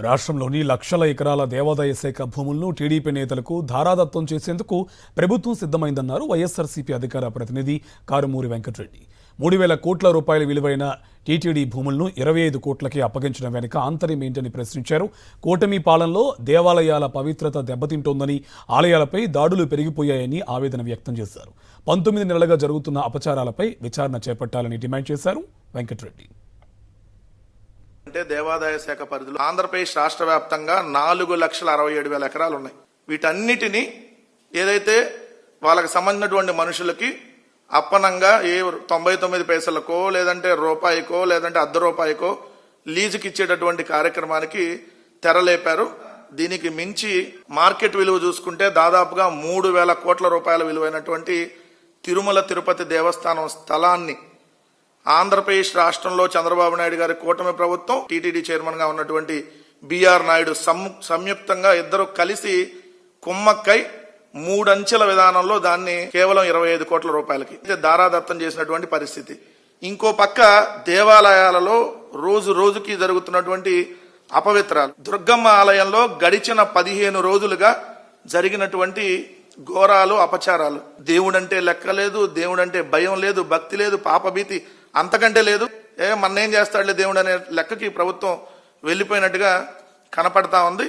రాష్ట్రంలోని లక్షల ఎకరాల దేవాదాయ శాఖ భూములను టీడీపీ నేతలకు ధారాదత్తం చేసేందుకు ప్రభుత్వం సిద్ధమైందన్నారు వైఎస్ఆర్సీపీ అధికార ప్రతినిధి కారుమూరి వెంకటరెడ్డి. 3,000 కోట్ల రూపాయల విలువైన టీటీడీ భూములను 25 కోట్లకి అప్పగించడం వెనుక ఆంతర్యం ఏంటని ప్రశ్నించారు. కూటమి పాలనలో దేవాలయాల పవిత్రత దెబ్బతింటోందని, ఆలయాలపై దాడులు పెరిగిపోయాయని ఆవేదన వ్యక్తం చేశారు. 19 నెలలుగా జరుగుతున్న అపచారాలపై విచారణ చేపట్టాలని డిమాండ్ చేశారు వెంకటరెడ్డి. అంటే దేవాదాయ శాఖ పరిధిలో ఆంధ్రప్రదేశ్ రాష్ట్ర వ్యాప్తంగా 4,67,000 ఎకరాలు ఉన్నాయి. వీటన్నిటిని ఏదైతే వాళ్ళకి సంబంధించినటువంటి మనుషులకి అప్పనంగా 99 పైసలకో లేదంటే రూపాయికో లేదంటే ₹1 లీజుకి ఇచ్చేటటువంటి కార్యక్రమానికి తెరలేపారు. దీనికి మించి మార్కెట్ విలువ చూసుకుంటే దాదాపుగా 3,000 కోట్ల రూపాయల విలువైనటువంటి తిరుమల తిరుపతి దేవస్థానం స్థలాన్ని ఆంధ్రప్రదేశ్ రాష్ట్రంలో చంద్రబాబు నాయుడు గారి కూటమి ప్రభుత్వం, టీటీడీ చైర్మన్ గా ఉన్నటువంటి బిఆర్ నాయుడు సంయుక్తంగా ఇద్దరు కలిసి కుమ్మక్కై 3 అంచెల విధానంలో దాన్ని కేవలం 25 కోట్ల రూపాయలకి దారాదత్తం చేసినటువంటి పరిస్థితి. ఇంకో పక్క దేవాలయాలలో రోజు రోజుకి జరుగుతున్నటువంటి అపవిత్రాలు. దుర్గమ్మ ఆలయంలో గడిచిన 15 రోజులుగా జరిగినటువంటి ఘోరాలు, అపచారాలు. దేవుడంటే లెక్క లేదు, దేవుడంటే భయం లేదు, భక్తి లేదు, పాపభీతి అంతకంటే లేదు. మన్నేం చేస్తాడులే దేవుడు అనే లెక్కకి ప్రభుత్వం వెళ్లిపోయినట్టుగా కనపడతా ఉంది.